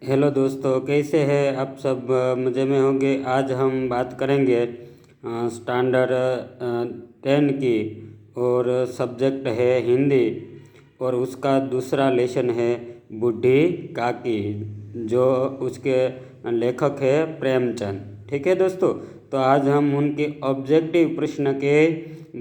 Hello दोस्तों, कैसे हैं आप सब? मज़े में होंगे। आज हम बात करेंगे स्टैंडर्ड 10 की, और सब्जेक्ट है हिंदी, और उसका दूसरा लेसन है बूढ़ी काकी, जो उसके लेखक है प्रेमचंद। ठीक है दोस्तों, तो आज हम उनके ऑब्जेक्टिव प्रश्न के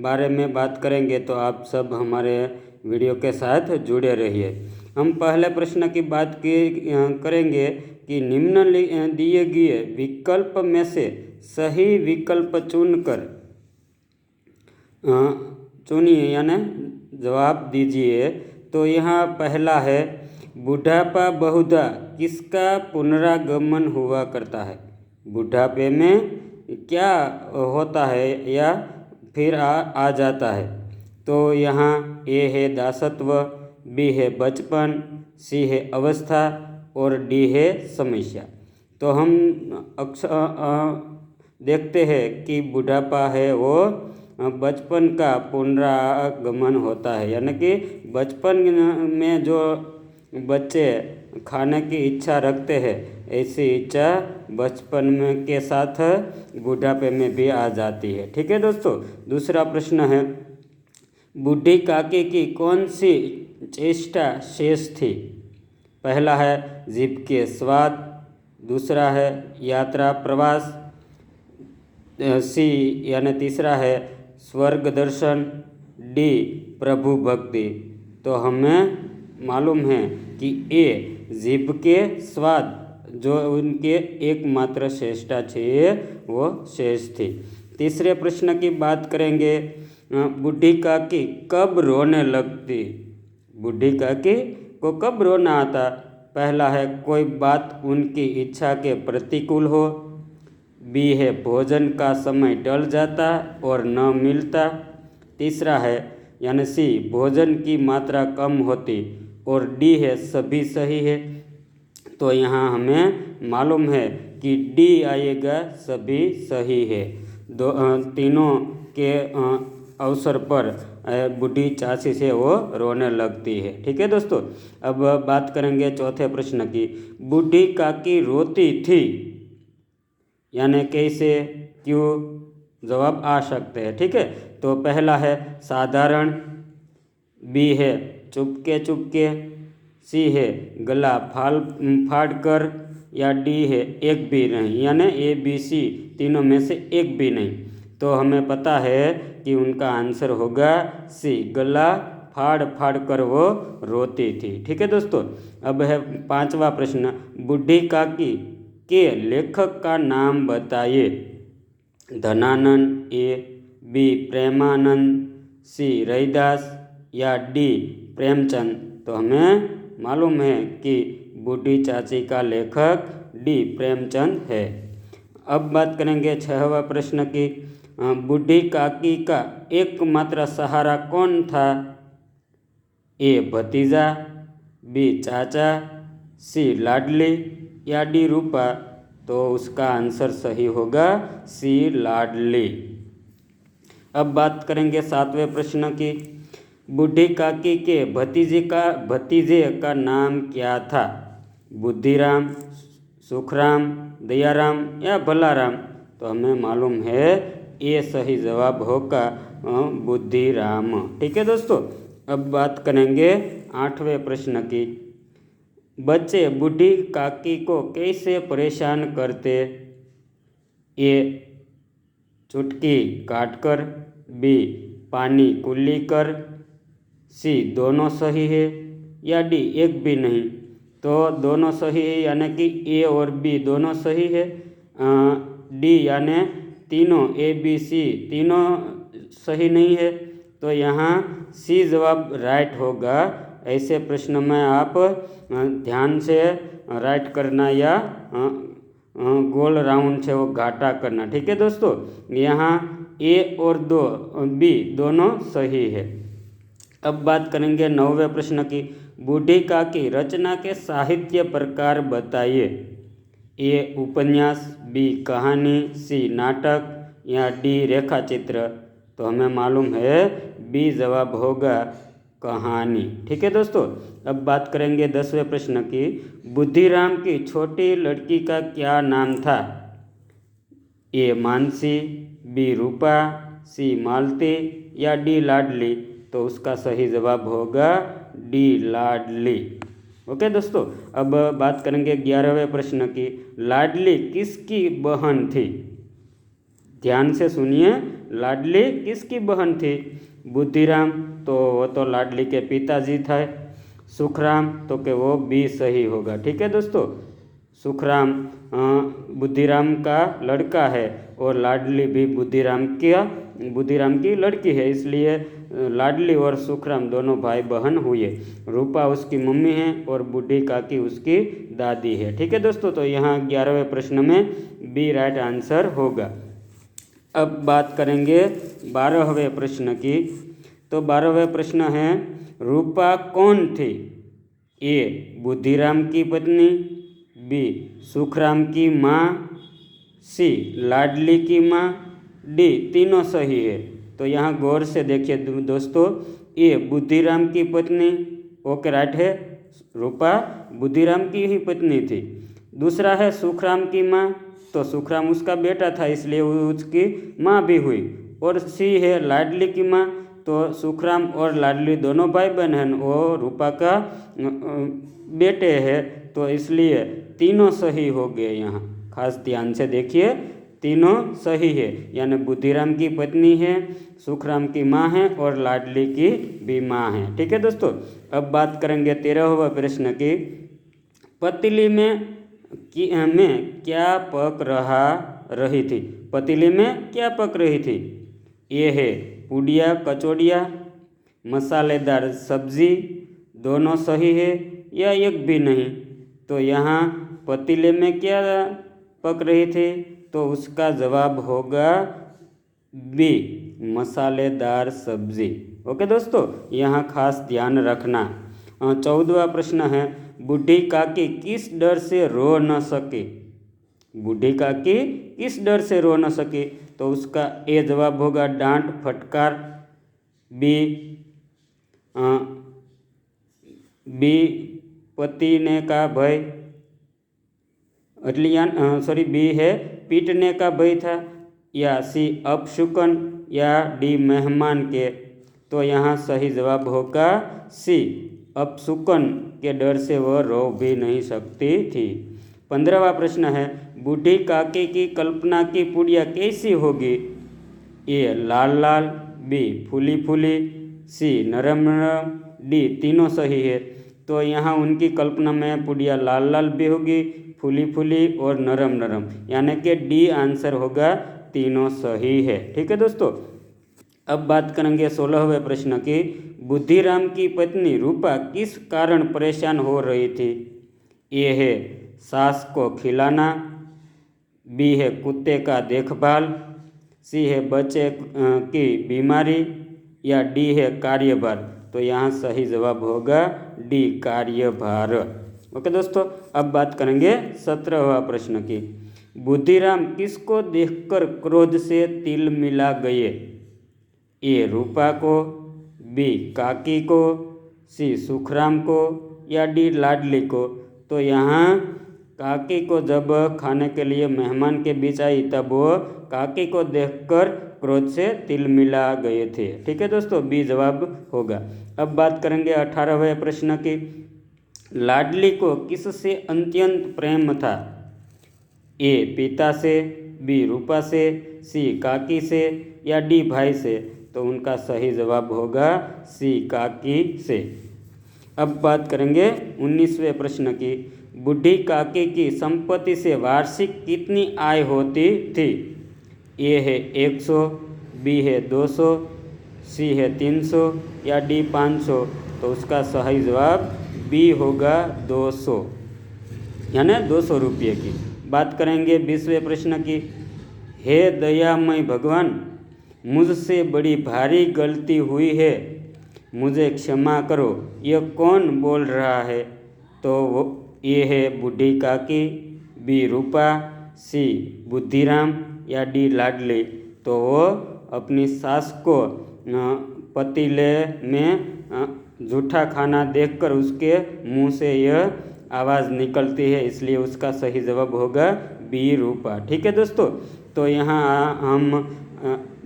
बारे में बात करेंगे, तो आप सब हमारे वीडियो के साथ जुड़े रहिए। हम पहले प्रश्न की बात करेंगे कि निम्न दिए गए विकल्प में से सही विकल्प चुनिए यानी जवाब दीजिए। तो यहाँ पहला है, बुढ़ापा बहुधा किसका पुनरागमन हुआ करता है? बुढ़ापे में क्या होता है या फिर आ जाता है? तो यहाँ ए है दासत्व, बी है बचपन, सी है अवस्था, और डी है समस्या। तो हम देखते हैं कि बुढ़ापा है वो बचपन का पुनरागमन होता है, यानी कि बचपन में जो बच्चे खाने की इच्छा रखते हैं, ऐसी इच्छा बचपन में के साथ बुढ़ापे में भी आ जाती है। ठीक है दोस्तों, दूसरा प्रश्न है, बूढ़ी काकी की कौन सी चेष्टा शेष थी? पहला है जीभ के स्वाद, दूसरा है यात्रा प्रवास, सी यानी तीसरा है स्वर्ग दर्शन, डी प्रभु भक्ति। तो हमें मालूम है कि ए जीभ के स्वाद जो उनके एकमात्र चेष्टा थी वो शेष थी। तीसरे प्रश्न की बात करेंगे, बूढ़ी काकी कब रोने लगती? बूढ़ी काकी को कब रोना आता? पहला है कोई बात उनकी इच्छा के प्रतिकूल हो, बी है भोजन का समय टल जाता और न मिलता, तीसरा है यानी सी भोजन की मात्रा कम होती, और डी है सभी सही है। तो यहाँ हमें मालूम है कि डी आएगा, सभी सही है। तीनों के अवसर पर बूढ़ी चाची से वो रोने लगती है। ठीक है दोस्तों, अब बात करेंगे चौथे प्रश्न की, बूढ़ी काकी रोती थी यानी कैसे, क्यों? जवाब आ सकते हैं। ठीक है, तो पहला है साधारण, बी है चुपके चुपके, सी है गला फाड़ कर, या डी है एक भी नहीं, यानी ए बी सी तीनों में से एक भी नहीं। तो हमें पता है कि उनका आंसर होगा सी, गला फाड़ फाड़ कर वो रोती थी। ठीक है दोस्तों, अब है पांचवा प्रश्न, बूढ़ी काकी के लेखक का नाम बताइए। धनानंद, ए, बी प्रेमानंद, सी रैदास, या डी प्रेमचंद। तो हमें मालूम है कि बूढ़ी चाची का लेखक डी प्रेमचंद है। अब बात करेंगे छठवा प्रश्न की, बूढ़ी काकी का एकमात्र सहारा कौन था? ए भतीजा, बी चाचा, सी लाडली, या डी रूपा। तो उसका आंसर सही होगा सी लाडली। अब बात करेंगे सातवें प्रश्न की, बूढ़ी काकी के भतीजे का नाम क्या था? बुद्धिराम, सुखराम, दयाराम, या भलाराम। तो हमें मालूम है ये सही जवाब होगा बुद्धिराम। ठीक है दोस्तों, अब बात करेंगे आठवें प्रश्न की, बच्चे बूढ़ी काकी को कैसे परेशान करते? ए चुटकी काटकर, बी पानी कुल्ली कर, सी दोनों सही है, या डी एक भी नहीं। तो दोनों सही है यानी कि ए और बी दोनों सही है। डी यानी तीनों ए बी सी तीनों सही नहीं है। तो यहाँ सी जवाब राइट होगा। ऐसे प्रश्न में आप ध्यान से राइट करना या गोल राउंड से वो घाटा करना। ठीक है दोस्तों, यहाँ ए और बी दोनों सही है। अब बात करेंगे नौवें प्रश्न की, बूढ़ी काकी रचना के साहित्य प्रकार बताइए। ए उपन्यास, बी कहानी, सी नाटक, या डी रेखा चित्र। तो हमें मालूम है बी जवाब होगा कहानी। ठीक है दोस्तों, अब बात करेंगे 10वें प्रश्न की। बुद्धिराम की छोटी लड़की का क्या नाम था? ए मानसी, बी रूपा, सी मालती या डी लाडली? तो उसका सही जवाब होगा डी लाडली। ओके दोस्तों, अब बात करेंगे 11वें प्रश्न की। लाडली किसकी बहन थी? ध्यान से सुनिए, लाडली किसकी बहन थी? बुद्धिराम, तो वो तो लाडली के पिताजी थे। सुखराम, तो कि वो बी सही होगा। ठीक है दोस्तों, सुखराम बुद्धिराम का लड़का है और लाडली भी बुद्धिराम की लड़की है, इसलिए लाडली और सुखराम दोनों भाई बहन हुए। रूपा उसकी मम्मी है और बूढ़ी काकी उसकी दादी है। ठीक है दोस्तों, तो यहाँ 11वें प्रश्न में बी राइट आंसर होगा। अब बात करेंगे 12वें प्रश्न की। तो 12वें प्रश्न है, रूपा कौन थी? ए बुद्धिराम की पत्नी, बी सुखराम की माँ, सी लाडली की माँ, डी तीनों सही है। तो यहाँ गौर से देखिए दोस्तों, ए बुद्धिराम की पत्नी, ओके राइट है, रूपा बुद्धिराम की ही पत्नी थी। दूसरा है सुखराम की माँ, तो सुखराम उसका बेटा था इसलिए उसकी माँ भी हुई। और सी है लाडली की माँ, तो सुखराम और लाडली दोनों भाई बहन हैं, वो रूपा का बेटे हैं, तो इसलिए तीनों सही हो गए। यहाँ खास ध्यान से देखिए, तीनों सही है, यानी बुद्धिराम की पत्नी है, सुखराम की माँ है और लाडली की भी माँ है। ठीक है दोस्तों, अब बात करेंगे 13वें प्रश्न की। पतीली में क्या पक रही थी? पतीली में क्या पक रही थी? ये है पूड़िया कचौड़िया, मसालेदार सब्जी, दोनों सही है या एक भी नहीं? तो यहाँ पतीले में क्या पक रही थी? तो उसका जवाब होगा बी मसालेदार सब्जी। ओके दोस्तों, यहाँ खास ध्यान रखना। 14वां प्रश्न है, बूढ़ी काकी किस डर से रो न सकी? बूढ़ी काकी किस डर से रो न सकी? तो उसका ए जवाब होगा डांट फटकार, बी पतीने का भय, बी है पीटने का भय था, या सी अपशुकन, या डी मेहमान के? तो यहाँ सही जवाब होगा सी अपशुकन के डर से वह रो भी नहीं सकती थी। 15वां प्रश्न है, बूढ़ी काकी की कल्पना की पुड़िया कैसी होगी? ए लाल लाल, बी फूली फूली, सी नरम नरम, डी तीनों सही है। तो यहाँ उनकी कल्पना में पुड़िया लाल लाल भी होगी, फूली फूली और नरम नरम, यानी कि डी आंसर होगा, तीनों सही है। ठीक है दोस्तों, अब बात करेंगे 16वें प्रश्न की। बुद्धिराम की पत्नी रूपा किस कारण परेशान हो रही थी? ए है सास को खिलाना, बी है कुत्ते का देखभाल, सी है बच्चे की बीमारी, या डी है कार्यभार? तो यहाँ सही जवाब होगा डी कार्यभार। ओके दोस्तों, अब बात करेंगे 17वां प्रश्न की। बुद्धिराम किसको देखकर क्रोध से तिल मिला गए? ए रूपा को, बी काकी को, सी सुखराम को, या डी लाडली को? तो यहाँ काकी को जब खाने के लिए मेहमान के बीच आई तब वो काकी को देखकर क्रोध से तिल मिला गए थे। ठीक है दोस्तों, बी जवाब होगा। अब बात करेंगे 18वें प्रश्न की। लाडली को किससे अत्यंत प्रेम था? ए पिता से, बी रूपा से, सी काकी से, या डी भाई से? तो उनका सही जवाब होगा सी काकी से। अब बात करेंगे 19वें प्रश्न की। बूढ़ी काकी की संपत्ति से वार्षिक कितनी आय होती थी? ए है 100, बी है 200, सी है 300, या डी 500? तो उसका सही जवाब बी होगा 200, यानी 200 रुपये की। बात करेंगे 20वें प्रश्न की। हे दयामय भगवान, मुझसे बड़ी भारी गलती हुई है, मुझे क्षमा करो, यह कौन बोल रहा है? तो वो ये है बूढ़ी काकी, बी रूपा, सी बुद्धिराम, या डी लाडली? तो वो अपनी सास को पतीले में जूठा खाना देखकर उसके मुंह से यह आवाज़ निकलती है, इसलिए उसका सही जवाब होगा बी रूपा। ठीक है दोस्तों, तो यहाँ हम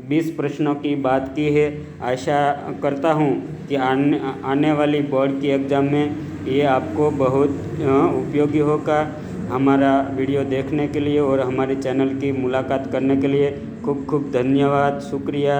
20 प्रश्नों की बात की है। आशा करता हूँ कि आने वाली बोर्ड की एग्ज़ाम में ये आपको बहुत उपयोगी होगा। हमारा वीडियो देखने के लिए और हमारे चैनल की मुलाकात करने के लिए खूब खूब धन्यवाद, शुक्रिया।